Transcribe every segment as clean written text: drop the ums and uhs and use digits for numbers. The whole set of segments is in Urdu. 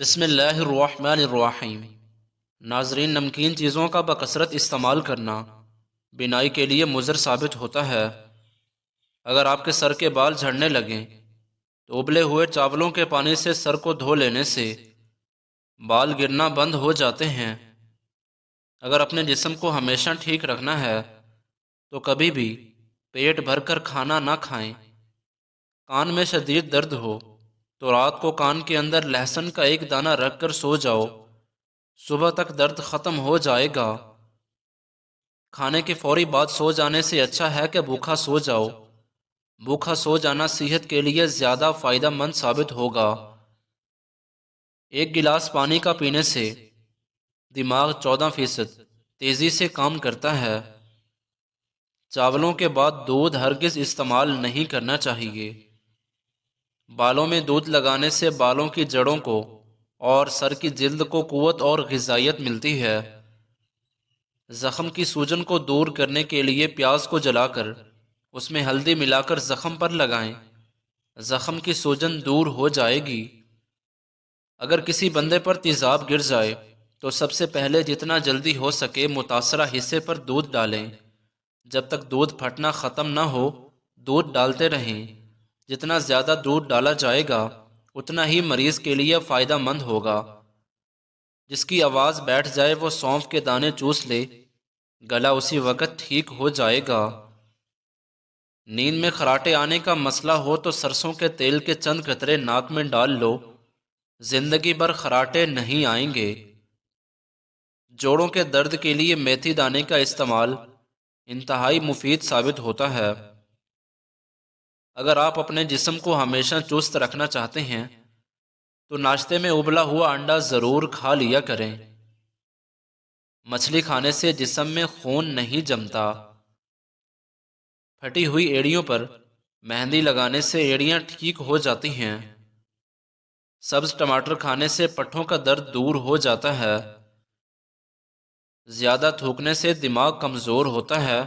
بسم اللہ الرحمن الرحیم۔ ناظرین، نمکین چیزوں کا بکثرت استعمال کرنا بینائی کے لیے مضر ثابت ہوتا ہے۔ اگر آپ کے سر کے بال جھڑنے لگیں تو ابلے ہوئے چاولوں کے پانی سے سر کو دھو لینے سے بال گرنا بند ہو جاتے ہیں۔ اگر اپنے جسم کو ہمیشہ ٹھیک رکھنا ہے تو کبھی بھی پیٹ بھر کر کھانا نہ کھائیں۔ کان میں شدید درد ہو تو رات کو کان کے اندر لہسن کا ایک دانہ رکھ کر سو جاؤ، صبح تک درد ختم ہو جائے گا۔ کھانے کے فوری بعد سو جانے سے اچھا ہے کہ بھوکا سو جاؤ۔ بھوکا سو جانا صحت کے لیے زیادہ فائدہ مند ثابت ہوگا۔ ایک گلاس پانی کا پینے سے دماغ 14% تیزی سے کام کرتا ہے۔ چاولوں کے بعد دودھ ہرگز استعمال نہیں کرنا چاہیے۔ بالوں میں دودھ لگانے سے بالوں کی جڑوں کو اور سر کی جلد کو قوت اور غذائیت ملتی ہے۔ زخم کی سوجن کو دور کرنے کے لیے پیاز کو جلا کر اس میں ہلدی ملا کر زخم پر لگائیں، زخم کی سوجن دور ہو جائے گی۔ اگر کسی بندے پر تیزاب گر جائے تو سب سے پہلے جتنا جلدی ہو سکے متاثرہ حصے پر دودھ ڈالیں۔ جب تک دودھ پھٹنا ختم نہ ہو دودھ ڈالتے رہیں۔ جتنا زیادہ دودھ ڈالا جائے گا اتنا ہی مریض کے لیے فائدہ مند ہوگا۔ جس کی آواز بیٹھ جائے وہ سونف کے دانے چوس لے، گلا اسی وقت ٹھیک ہو جائے گا۔ نیند میں خراٹے آنے کا مسئلہ ہو تو سرسوں کے تیل کے چند قطرے ناک میں ڈال لو، زندگی بھر خراٹے نہیں آئیں گے۔ جوڑوں کے درد کے لیے میتھی دانے کا استعمال انتہائی مفید ثابت ہوتا ہے۔ اگر آپ اپنے جسم کو ہمیشہ چست رکھنا چاہتے ہیں تو ناشتے میں ابلا ہوا انڈا ضرور کھا لیا کریں۔ مچھلی کھانے سے جسم میں خون نہیں جمتا۔ پھٹی ہوئی ایڑیوں پر مہندی لگانے سے ایڑیاں ٹھیک ہو جاتی ہیں۔ سبز ٹماٹر کھانے سے پٹھوں کا درد دور ہو جاتا ہے۔ زیادہ تھوکنے سے دماغ کمزور ہوتا ہے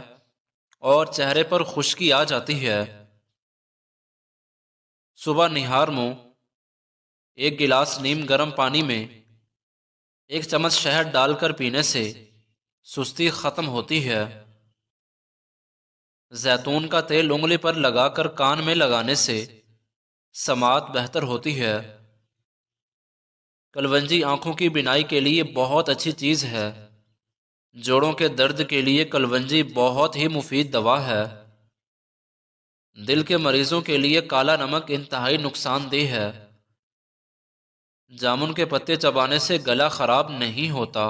اور چہرے پر خشکی آ جاتی ہے۔ صبح نہار منہ ایک گلاس نیم گرم پانی میں 1 چمچ شہد ڈال کر پینے سے سستی ختم ہوتی ہے۔ زیتون کا تیل انگلی پر لگا کر کان میں لگانے سے سماعت بہتر ہوتی ہے۔ کلونجی آنکھوں کی بینائی کے لیے بہت اچھی چیز ہے۔ جوڑوں کے درد کے لیے کلونجی بہت ہی مفید دوا ہے۔ دل کے مریضوں کے لیے کالا نمک انتہائی نقصان دہ ہے۔ جامن کے پتے چبانے سے گلا خراب نہیں ہوتا۔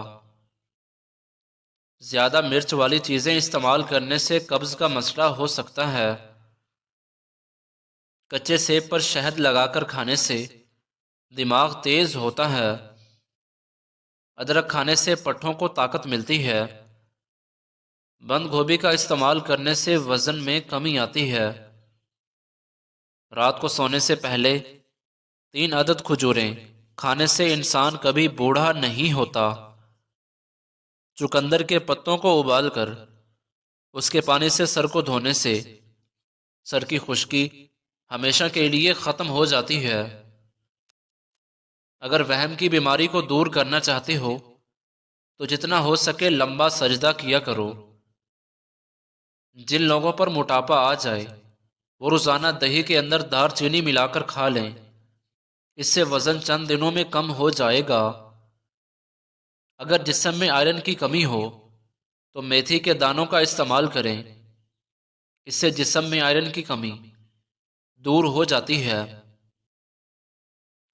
زیادہ مرچ والی چیزیں استعمال کرنے سے قبض کا مسئلہ ہو سکتا ہے۔ کچے سیب پر شہد لگا کر کھانے سے دماغ تیز ہوتا ہے۔ ادرک کھانے سے پٹھوں کو طاقت ملتی ہے۔ بند گوبھی کا استعمال کرنے سے وزن میں کمی آتی ہے۔ رات کو سونے سے پہلے 3 عدد کھجوریں کھانے سے انسان کبھی بوڑھا نہیں ہوتا۔ چقندر کے پتوں کو ابال کر اس کے پانی سے سر کو دھونے سے سر کی خشکی ہمیشہ کے لیے ختم ہو جاتی ہے۔ اگر وہم کی بیماری کو دور کرنا چاہتے ہو تو جتنا ہو سکے لمبا سجدہ کیا کرو۔ جن لوگوں پر موٹاپا آ جائے وہ روزانہ دہی کے اندر دار چینی ملا کر کھا لیں، اس سے وزن چند دنوں میں کم ہو جائے گا۔ اگر جسم میں آئرن کی کمی ہو تو میتھی کے دانوں کا استعمال کریں، اس سے جسم میں آئرن کی کمی دور ہو جاتی ہے۔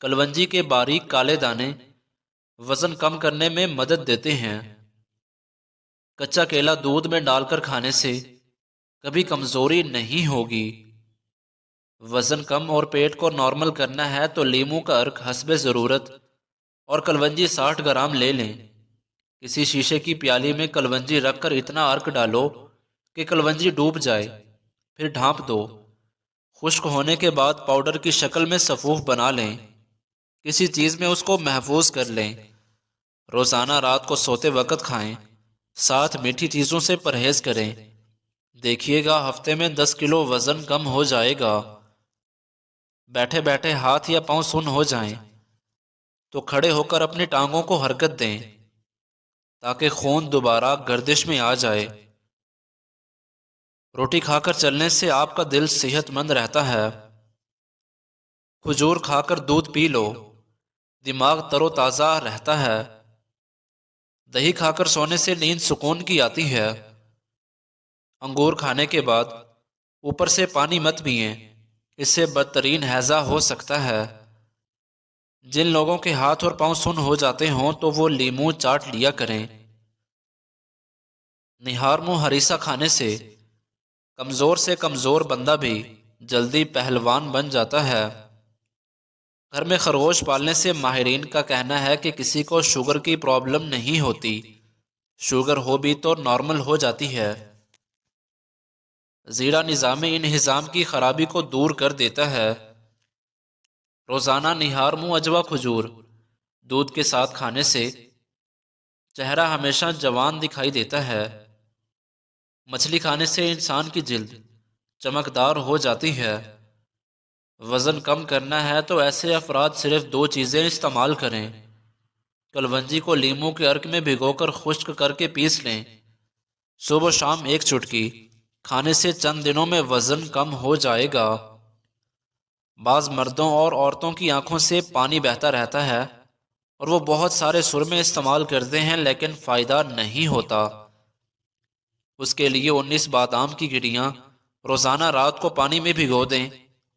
کلونجی کے باریک کالے دانے وزن کم کرنے میں مدد دیتے ہیں۔ کچا کیلا دودھ میں ڈال کر کھانے سے کبھی کمزوری نہیں ہوگی۔ وزن کم اور پیٹ کو نارمل کرنا ہے تو لیموں کا عرق حسب ضرورت اور کلونجی 60 گرام لے لیں۔ کسی شیشے کی پیالی میں کلونجی رکھ کر اتنا عرق ڈالو کہ کلونجی ڈوب جائے، پھر ڈھانپ دو۔ خشک ہونے کے بعد پاؤڈر کی شکل میں سفوف بنا لیں، کسی چیز میں اس کو محفوظ کر لیں۔ روزانہ رات کو سوتے وقت کھائیں، ساتھ میٹھی چیزوں سے پرہیز کریں۔ دیکھیے گا ہفتے میں 10 کلو وزن کم ہو جائے گا۔ بیٹھے بیٹھے ہاتھ یا پاؤں سن ہو جائیں تو کھڑے ہو کر اپنی ٹانگوں کو حرکت دیں تاکہ خون دوبارہ گردش میں آ جائے۔ روٹی کھا کر چلنے سے آپ کا دل صحت مند رہتا ہے۔ کھجور کھا کر دودھ پی لو، دماغ تر و تازہ رہتا ہے۔ دہی کھا کر سونے سے نیند سکون کی آتی ہے۔ انگور کھانے کے بعد اوپر سے پانی مت پئیں، اس سے بدترین ہیضہ ہو سکتا ہے۔ جن لوگوں کے ہاتھ اور پاؤں سن ہو جاتے ہوں تو وہ لیموں چاٹ لیا کریں۔ نہار منہ ہریسہ کھانے سے کمزور بندہ بھی جلدی پہلوان بن جاتا ہے۔ گھر میں خرگوش پالنے سے ماہرین کا کہنا ہے کہ کسی کو شوگر کی پرابلم نہیں ہوتی، شوگر ہو بھی تو نارمل ہو جاتی ہے۔ زیرہ نظام انہضام کی خرابی کو دور کر دیتا ہے۔ روزانہ نہار منہ اجوا کھجور دودھ کے ساتھ کھانے سے چہرہ ہمیشہ جوان دکھائی دیتا ہے۔ مچھلی کھانے سے انسان کی جلد چمکدار ہو جاتی ہے۔ وزن کم کرنا ہے تو ایسے افراد صرف 2 چیزیں استعمال کریں۔ کلونجی کو لیموں کے عرق میں بھگو کر خشک کر کے پیس لیں، صبح و شام 1 چٹکی کھانے سے چند دنوں میں وزن کم ہو جائے گا۔ بعض مردوں اور عورتوں کی آنکھوں سے پانی بہتا رہتا ہے اور وہ بہت سارے سرمے استعمال کرتے ہیں لیکن فائدہ نہیں ہوتا۔ اس کے لیے 19 بادام کی گٹیاں روزانہ رات کو پانی میں بھگو دیں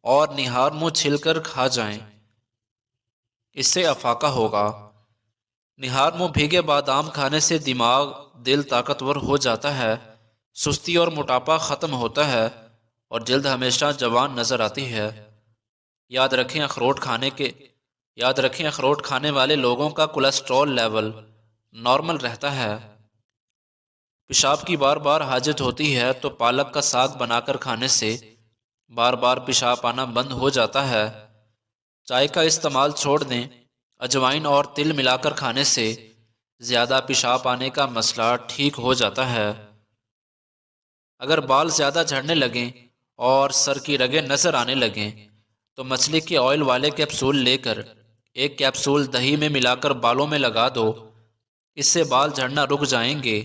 اور نہار منہ چھل کر کھا جائیں، اس سے افاقہ ہوگا۔ نہار منہ بھیگے بادام کھانے سے دماغ، دل طاقتور ہو جاتا ہے، سستی اور موٹاپا ختم ہوتا ہے اور جلد ہمیشہ جوان نظر آتی ہے۔ یاد رکھیں اخروٹ کھانے والے لوگوں کا کولیسٹرول لیول نارمل رہتا ہے۔ پیشاب کی بار بار حاجت ہوتی ہے تو پالک کا ساگ بنا کر کھانے سے بار بار پیشاب آنا بند ہو جاتا ہے۔ چائے کا استعمال چھوڑ دیں، اجوائن اور تل ملا کر کھانے سے زیادہ پیشاب آنے کا مسئلہ ٹھیک ہو جاتا ہے۔ اگر بال زیادہ جھڑنے لگیں اور سر کی رگیں نظر آنے لگیں تو مچھلی کے آئل والے کیپسول لے کر 1 کیپسول دہی میں ملا کر بالوں میں لگا دو، اس سے بال جھڑنا رک جائیں گے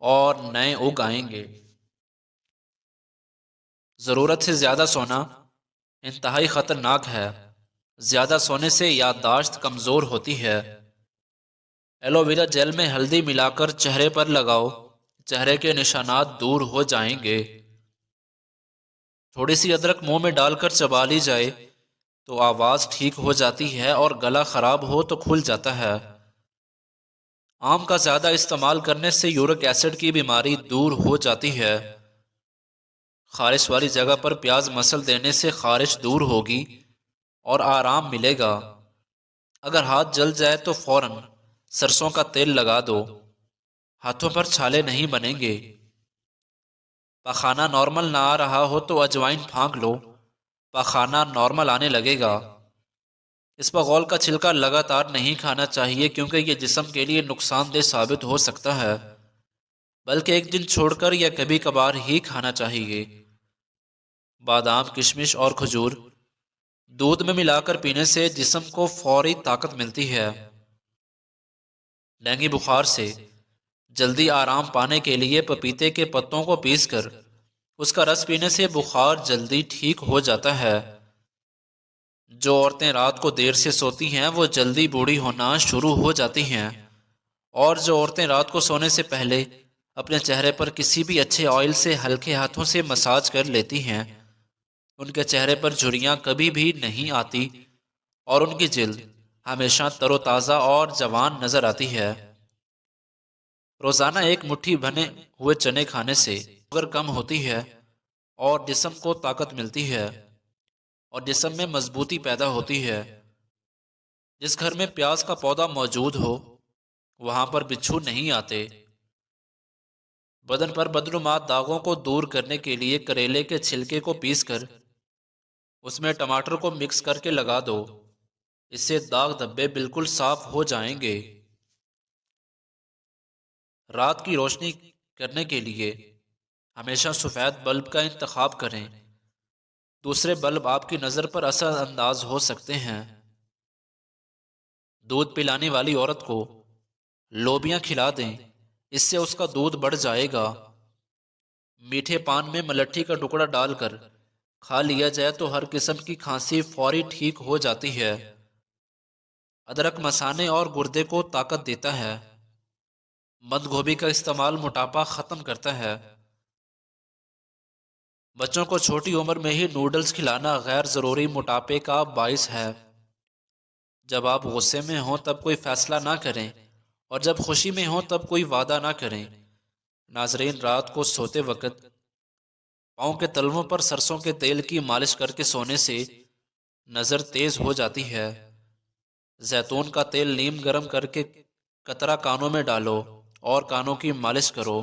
اور نئے اگ آئیں گے۔ ضرورت سے زیادہ سونا انتہائی خطرناک ہے۔ زیادہ سونے سے یادداشت کمزور ہوتی ہے۔ ایلو ویرا جیل میں ہلدی ملا کر چہرے پر لگاؤ، چہرے کے نشانات دور ہو جائیں گے۔ تھوڑی سی ادرک منہ میں ڈال کر چبا لی جائے تو آواز ٹھیک ہو جاتی ہے اور گلا خراب ہو تو کھل جاتا ہے۔ آم کا زیادہ استعمال کرنے سے یورک ایسڈ کی بیماری دور ہو جاتی ہے۔ خارش والی جگہ پر پیاز مسل دینے سے خارش دور ہوگی اور آرام ملے گا۔ اگر ہاتھ جل جائے تو فوراً سرسوں کا تیل لگا دو، ہاتھوں پر چھالے نہیں بنیں گے۔ پاخانہ نارمل نہ آ رہا ہو تو اجوائن پھانک لو، پاخانہ نارمل آنے لگے گا۔ اسپغول کا چھلکا لگاتار نہیں کھانا چاہیے کیونکہ یہ جسم کے لیے نقصان دہ ثابت ہو سکتا ہے، بلکہ 1 دن چھوڑ کر یا کبھی کبھار ہی کھانا چاہیے۔ بادام، کشمش اور کھجور دودھ میں ملا کر پینے سے جسم کو فوری طاقت ملتی ہے۔ ڈینگی بخار سے جلدی آرام پانے کے لیے پپیتے کے پتوں کو پیس کر اس کا رس پینے سے بخار جلدی ٹھیک ہو جاتا ہے۔ جو عورتیں رات کو دیر سے سوتی ہیں وہ جلدی بوڑھی ہونا شروع ہو جاتی ہیں، اور جو عورتیں رات کو سونے سے پہلے اپنے چہرے پر کسی بھی اچھے آئل سے ہلکے ہاتھوں سے مساج کر لیتی ہیں ان کے چہرے پر جھریاں کبھی بھی نہیں آتی اور ان کی جلد ہمیشہ تر و تازہ اور جوان نظر آتی ہے۔ روزانہ 1 مٹھی بھنے ہوئے چنے کھانے سے شوگر کم ہوتی ہے اور جسم کو طاقت ملتی ہے اور جسم میں مضبوطی پیدا ہوتی ہے۔ جس گھر میں پیاز کا پودا موجود ہو وہاں پر بچھو نہیں آتے۔ بدن پر بدنما داغوں کو دور کرنے کے لیے کریلے کے چھلکے کو پیس کر اس میں ٹماٹر کو مکس کر کے لگا دو، اس سے داغ دھبے بالکل صاف ہو جائیں گے۔ رات کی روشنی کرنے کے لیے ہمیشہ سفید بلب کا انتخاب کریں، دوسرے بلب آپ کی نظر پر اثر انداز ہو سکتے ہیں۔ دودھ پلانے والی عورت کو لوبیاں کھلا دیں، اس سے اس کا دودھ بڑھ جائے گا۔ میٹھے پان میں ملٹھی کا ٹکڑا ڈال کر کھا لیا جائے تو ہر قسم کی کھانسی فوری ٹھیک ہو جاتی ہے۔ ادرک مثانے اور گردے کو طاقت دیتا ہے۔ بند گوبھی کا استعمال موٹاپا ختم کرتا ہے۔ بچوں کو چھوٹی عمر میں ہی نوڈلز کھلانا غیر ضروری موٹاپے کا باعث ہے۔ جب آپ غصے میں ہوں تب کوئی فیصلہ نہ کریں، اور جب خوشی میں ہوں تب کوئی وعدہ نہ کریں۔ ناظرین، رات کو سوتے وقت پاؤں کے تلووں پر سرسوں کے تیل کی مالش کر کے سونے سے نظر تیز ہو جاتی ہے۔ زیتون کا تیل نیم گرم کر کے قطرہ کانوں میں ڈالو اور کانوں کی مالش کرو۔